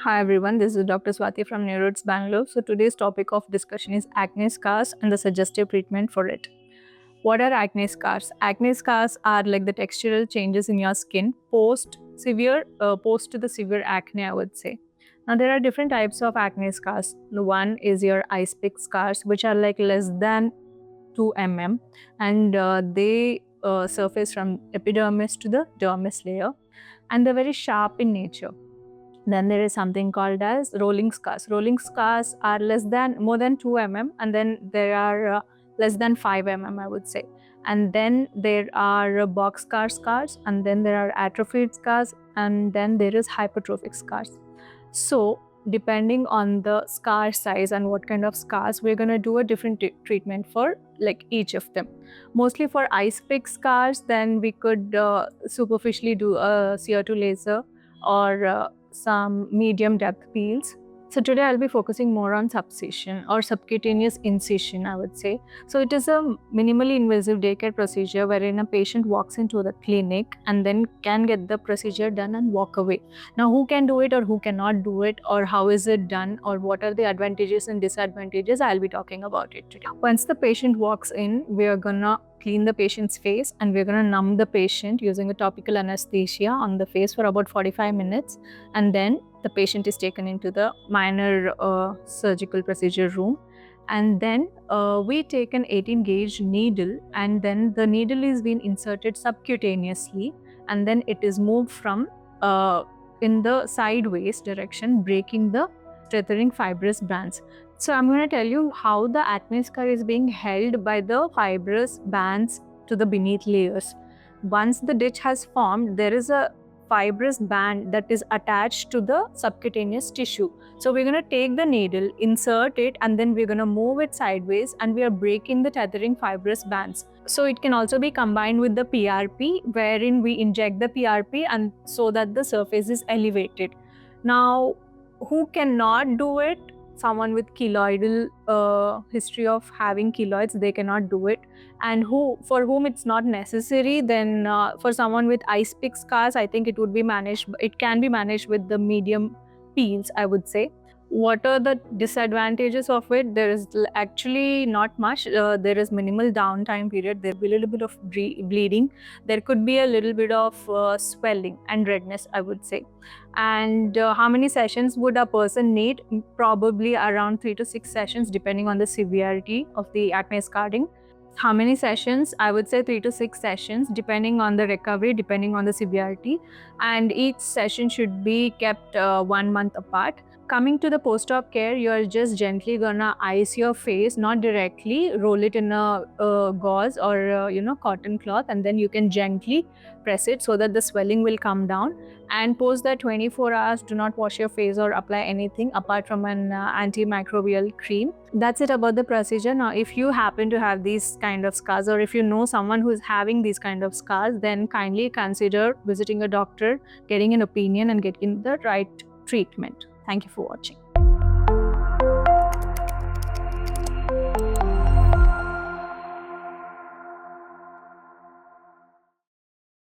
Hi everyone, this is Dr. Swati from Neuroots Bangalore. So today's topic of discussion is acne scars and the suggestive treatment for it. What are acne scars? Acne scars are like the textural changes in your skin post to the severe acne, I would say. Now there are different types of acne scars. The one is your ice pick scars, which are like less than 2 mm, and they surface from epidermis to the dermis layer, and they're very sharp in nature. Then there is something called as rolling scars. Rolling scars are more than 2 mm, and then there are less than 5 mm, I would say. And then there are boxcar scars, and then there are atrophied scars, and then there is hypertrophic scars. So depending on the scar size and what kind of scars, we're going to do a different treatment for like each of them. Mostly for ice pick scars, then we could superficially do a CO2 laser or some medium depth peels. So today I'll be focusing more on subcision or subcutaneous incision, I would say. So it is a minimally invasive day care procedure wherein a patient walks into the clinic and then can get the procedure done and walk away. Now, who can do it or who cannot do it, or how is it done, or what are the advantages and disadvantages, I'll be talking about it today. Once the patient walks in, we are gonna clean the patient's face and we're gonna numb the patient using a topical anesthesia on the face for about 45 minutes, and then the patient is taken into the minor surgical procedure room, and then we take an 18 gauge needle, and then the needle is being inserted subcutaneously, and then it is moved from in the sideways direction, breaking the tethering fibrous bands. So I'm going to tell you how the acne scar is being held by the fibrous bands to the beneath layers. Once the ditch has formed, there is a fibrous band that is attached to the subcutaneous tissue. So we're going to take the needle, insert it, and then we're going to move it sideways, and we are breaking the tethering fibrous bands. So it can also be combined with the PRP, wherein we inject the PRP and so that the surface is elevated. Now, who cannot do it? Someone with keloidal history of having keloids, they cannot do it. And for whom it's not necessary, then for someone with ice pick scars, I think it can be managed with the medium peels, I would say. What are the disadvantages of it? There is actually not much. There is minimal downtime period. There will be a little bit of bleeding. There could be a little bit of swelling and redness, I would say. And how many sessions would a person need? Probably around 3 to 6 sessions, depending on the severity of the acne scarring. How many sessions? I would say 3 to 6 sessions, depending on the recovery, depending on the severity. And each session should be kept 1 month apart. Coming to the post-op care, you're just gently gonna ice your face, not directly, roll it in a gauze or cotton cloth, and then you can gently press it so that the swelling will come down. And post that 24 hours, do not wash your face or apply anything apart from an antimicrobial cream. That's it about the procedure. Now, if you happen to have these kind of scars, or if you know someone who is having these kind of scars, then kindly consider visiting a doctor, getting an opinion, and getting the right treatment. Thank you for watching.